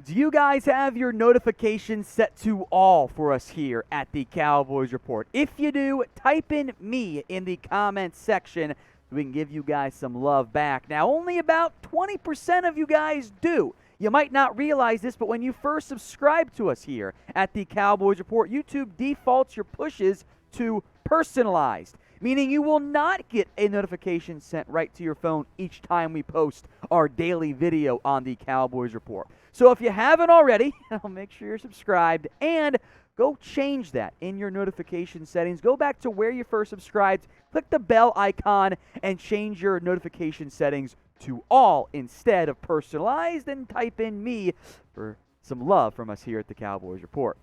Do you guys have your notifications set to all for us here at the Cowboys Report? If you do, type in me in the comments section so we can give you guys some love back. Now, only about 20% of you guys do. You might not realize this, but when you first subscribe to us here at the Cowboys Report, YouTube defaults your pushes to personalized, meaning you will not get a notification sent right to your phone each time we post our daily video on the Cowboys Report. So if you haven't already, make sure you're subscribed and go change that in your notification settings. Go back to where you first subscribed, click the bell icon, and change your notification settings to all instead of personalized, and type in me for some love from us here at the Cowboys Report.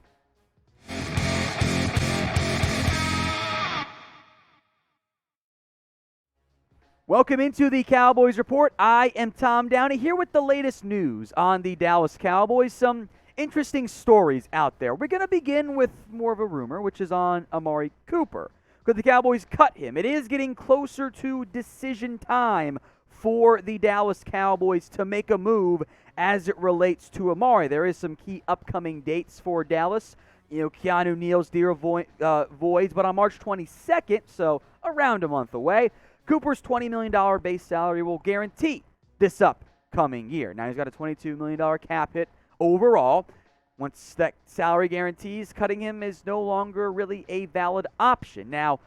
Welcome into the Cowboys Report. I am Tom Downey here with the latest news on the Dallas Cowboys. Some interesting stories out there. We're going to begin with more of a rumor, which is on Amari Cooper. Could the Cowboys cut him? It is getting closer to decision time for the Dallas Cowboys to make a move as it relates to Amari. There is some key upcoming dates for Dallas. Keanu Neal's deal voids, but on March 22nd, so around a month away, Cooper's $20 million base salary will guarantee this upcoming year. Now, he's got a $22 million cap hit overall. Once that salary guarantees, cutting him is no longer really a valid option. Now,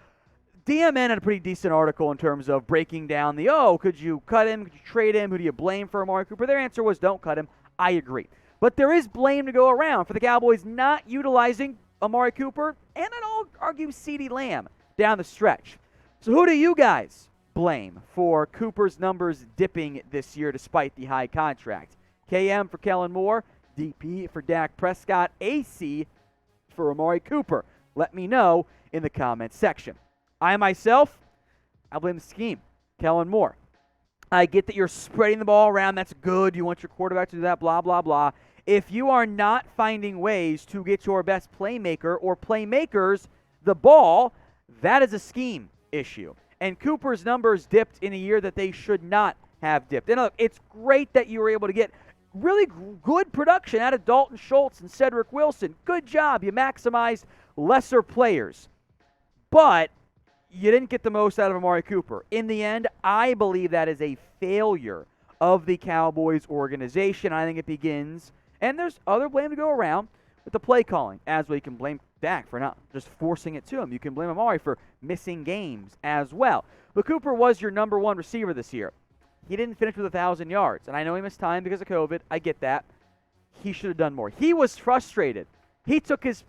DMN had a pretty decent article in terms of breaking down could you cut him? Could you trade him? Who do you blame for Amari Cooper? Their answer was don't cut him. I agree. But there is blame to go around for the Cowboys not utilizing Amari Cooper, and I'd argue CeeDee Lamb down the stretch. So who do you guys blame for Cooper's numbers dipping this year despite the high contract? KM for Kellen Moore, DP for Dak Prescott, AC for Amari Cooper. Let me know in the comments section. I blame the scheme. Kellen Moore. I get that you're spreading the ball around. That's good. You want your quarterback to do that, blah, blah, blah. If you are not finding ways to get your best playmaker or playmakers the ball, that is a scheme issue. And Cooper's numbers dipped in a year that they should not have dipped. And look, it's great that you were able to get really good production out of Dalton Schultz and Cedric Wilson. Good job. You maximized lesser players. But you didn't get the most out of Amari Cooper. In the end, I believe that is a failure of the Cowboys organization. I think it begins, and there's other blame to go around, with the play calling, as well. You can blame Dak for not just forcing it to him. You can blame Amari for missing games as well. But Cooper was your number one receiver this year. He didn't finish with 1,000 yards, and I know he missed time because of COVID. I get that. He should have done more. He was frustrated. He took his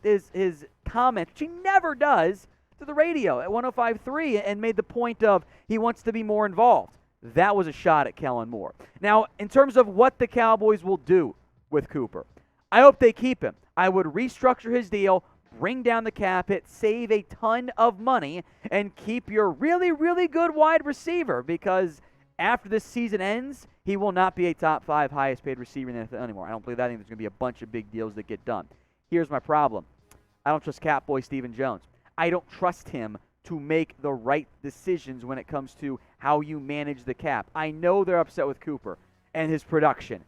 comments, which he never does, to the radio at 105.3 and made the point of he wants to be more involved. That was a shot at Kellen Moore. Now, in terms of what the Cowboys will do with Cooper, I hope they keep him. I would restructure his deal, bring down the cap hit, save a ton of money, and keep your really, really good wide receiver, because after this season ends, he will not be a top 5 highest paid receiver in the NFL anymore. I don't believe that. I think there's going to be a bunch of big deals that get done. Here's my problem. I don't trust Catboy Stephen Jones. I don't trust him to make the right decisions when it comes to how you manage the cap. I know they're upset with Cooper and his production.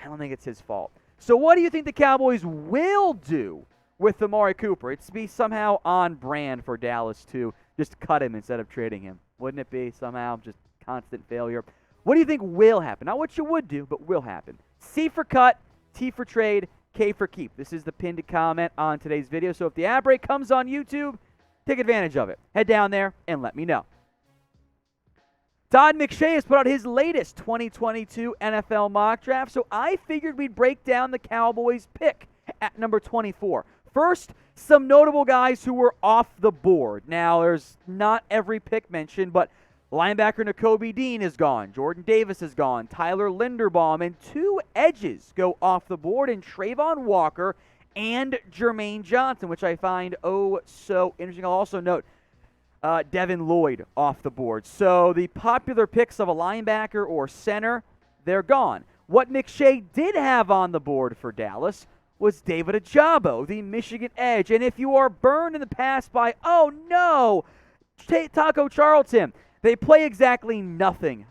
I don't think it's his fault. So what do you think the Cowboys will do with Amari Cooper? It's be somehow on brand for Dallas to just cut him instead of trading him. Wouldn't it be somehow just constant failure? What do you think will happen? Not what you would do, but will happen. C for cut, T for trade, K for keep. This is the pinned comment on today's video. So if the ad break comes on YouTube, take advantage of it. Head down there and let me know. Todd McShay has put out his latest 2022 NFL mock draft, so I figured we'd break down the Cowboys pick at number 24. First, some notable guys who were off the board. Now, there's not every pick mentioned, but linebacker Nakobe Dean is gone. Jordan Davis is gone. Tyler Linderbaum, and 2 edges go off the board in Trayvon Walker and Jermaine Johnson, which I find so interesting. I'll also note Devin Lloyd off the board. So the popular picks of a linebacker or center, they're gone. What McShay did have on the board for Dallas was David Ojabo, the Michigan edge. And if you are burned in the past by, Taco Charlton, they play exactly nothing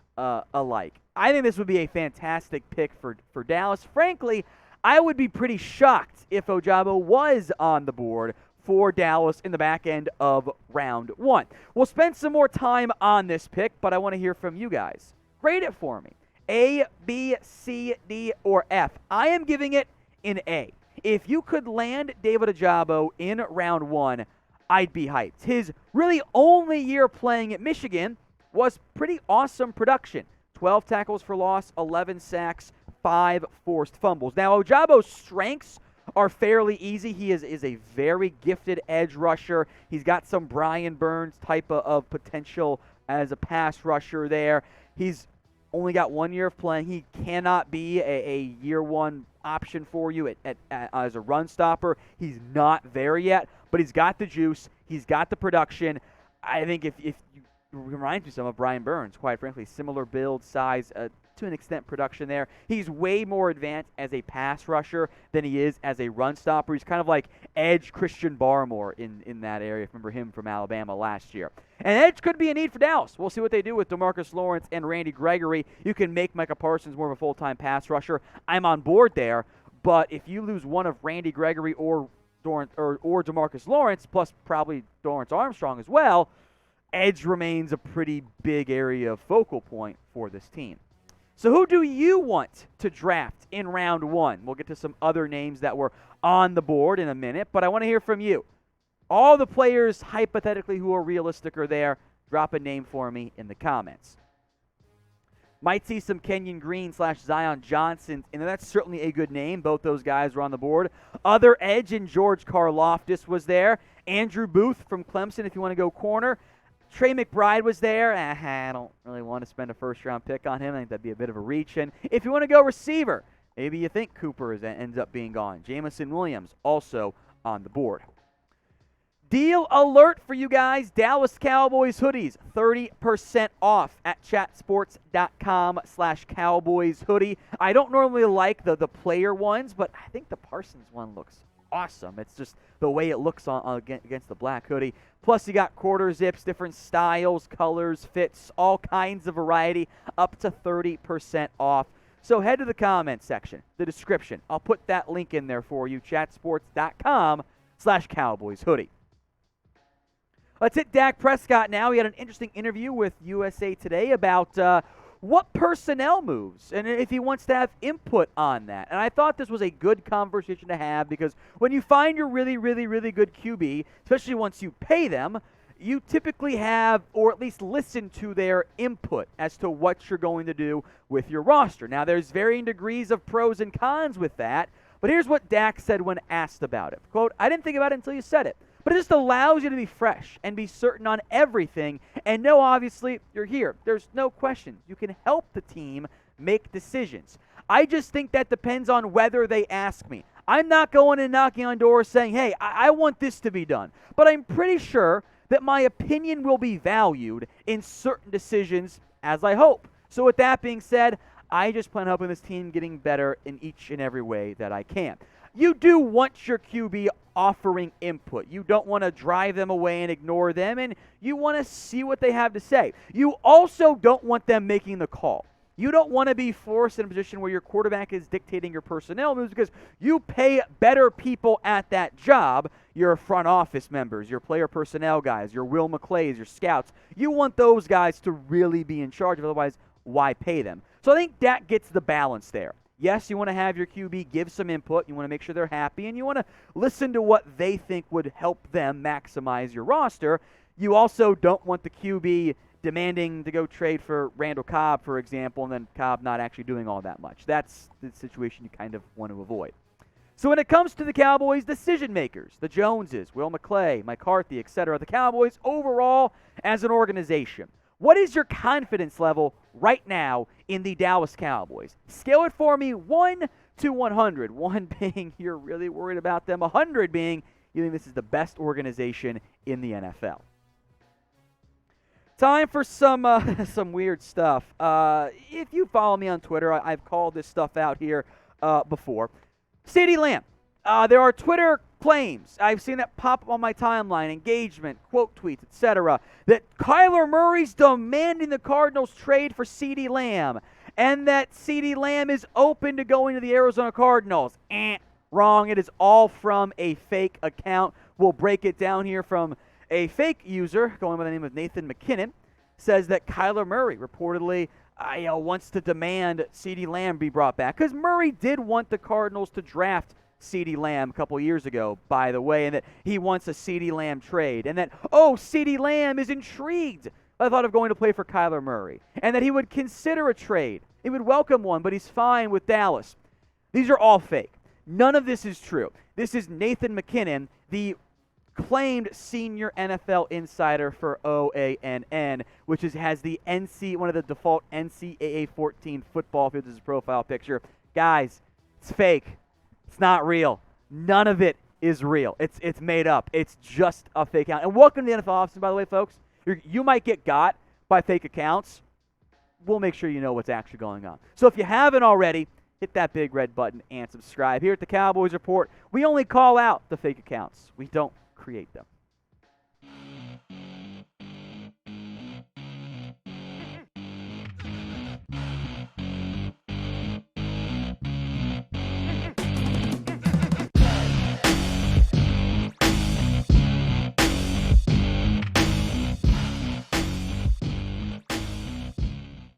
alike. I think this would be a fantastic pick for Dallas. Frankly, I would be pretty shocked if Ojabo was on the board for Dallas in the back end of round 1. We'll spend some more time on this pick, but I want to hear from you guys. Grade it for me. A, B, C, D, or F. I am giving it an A. If you could land David Ojabo in round 1, I'd be hyped. His really only year playing at Michigan was pretty awesome production. 12 tackles for loss, 11 sacks, 5 forced fumbles. Now, Ojabo's strengths are fairly easy. He is a very gifted edge rusher. He's got some Brian Burns type of potential as a pass rusher there. He's only got 1 year of playing. He cannot be a year 1 option for you as a run stopper. He's not there yet, but he's got the juice. He's got the production. I think if you remind me some of Brian Burns, quite frankly, similar build, size, to an extent production there. He's way more advanced as a pass rusher than he is as a run stopper. He's kind of like edge Christian Barmore in that area. Remember him from Alabama last year. And edge could be a need for Dallas. We'll see what they do with DeMarcus Lawrence and Randy Gregory. You can make Micah Parsons more of a full-time pass rusher. I'm on board there, but if you lose one of Randy Gregory or DeMarcus Lawrence, plus probably Dorrance Armstrong as well, edge remains a pretty big area of focal point for this team. So who do you want to draft in round 1? We'll get to some other names that were on the board in a minute, but I want to hear from you. All the players, hypothetically, who are realistic are there. Drop a name for me in the comments. Might see some Kenyon Green / Zion Johnson, and that's certainly a good name. Both those guys were on the board. Other edge in George Karlaftis was there. Andrew Booth from Clemson, if you want to go corner. Trey McBride was there. I don't really want to spend a first-round pick on him. I think that'd be a bit of a reach. And if you want to go receiver, maybe you think Cooper ends up being gone. Jamison Williams also on the board. Deal alert for you guys. Dallas Cowboys hoodies, 30% off at chatsports.com/Cowboys hoodie. I don't normally like the player ones, but I think the Parsons one looks awesome. It's just the way it looks against the black hoodie. Plus, you got quarter zips, different styles, colors, fits, all kinds of variety, up to 30% off. So head to the comment section, the description. I'll put that link in there for you, chatsports.com/Cowboys hoodie. Let's hit Dak Prescott now. He had an interesting interview with USA Today about what personnel moves and if he wants to have input on that. And I thought this was a good conversation to have because when you find your really, really, really good QB, especially once you pay them, you typically have or at least listen to their input as to what you're going to do with your roster. Now, there's varying degrees of pros and cons with that, but here's what Dak said when asked about it. Quote, "I didn't think about it until you said it. But it just allows you to be fresh and be certain on everything and know, obviously, you're here. There's no question. You can help the team make decisions. I just think that depends on whether they ask me. I'm not going and knocking on doors saying, hey, I want this to be done. But I'm pretty sure that my opinion will be valued in certain decisions, as I hope. So with that being said, I just plan on helping this team getting better in each and every way that I can." You do want your QB offering input. You don't want to drive them away and ignore them, and you want to see what they have to say. You also don't want them making the call. You don't want to be forced in a position where your quarterback is dictating your personnel moves because you pay better people at that job, your front office members, your player personnel guys, your Will McClays, your scouts. You want those guys to really be in charge, otherwise why pay them? So I think Dak gets the balance there. Yes, you want to have your QB give some input. You want to make sure they're happy, and you want to listen to what they think would help them maximize your roster. You also don't want the QB demanding to go trade for Randall Cobb, for example, and then Cobb not actually doing all that much. That's the situation you kind of want to avoid. So when it comes to the Cowboys' decision makers, the Joneses, Will McClay, McCarthy, etc., the Cowboys overall as an organization, what is your confidence level right now in the Dallas Cowboys? Scale it for me 1 to 100. 1 being you're really worried about them. 100 being you think this is the best organization in the NFL. Time for some weird stuff. If you follow me on Twitter, I've called this stuff out here before. CeeDee Lamb. There are Twitter claims. I've seen that pop up on my timeline, engagement, quote tweets, etc., that Kyler Murray's demanding the Cardinals trade for CeeDee Lamb. and that CeeDee Lamb is open to going to the Arizona Cardinals. Wrong. It is all from a fake account. We'll break it down here from a fake user going by the name of Nathan McKinnon. Says that Kyler Murray reportedly wants to demand CeeDee Lamb be brought back, because Murray did want the Cardinals to draft CeeDee Lamb a couple years ago, by the way, and that he wants a CeeDee Lamb trade, and that, CeeDee Lamb is intrigued by the thought of going to play for Kyler Murray, and that he would consider a trade. He would welcome one, but he's fine with Dallas. These are all fake. None of this is true. This is Nathan McKinnon, the claimed senior NFL insider for OANN, which has the one of the default NCAA 14 football fields as his profile picture. Guys, it's fake. It's not real. None of it is real. It's made up. It's just a fake account. And welcome to the NFL offseason, by the way, folks. You might get got by fake accounts. We'll make sure you know what's actually going on. So if you haven't already, hit that big red button and subscribe. Here at the Cowboys Report, we only call out the fake accounts. We don't create them.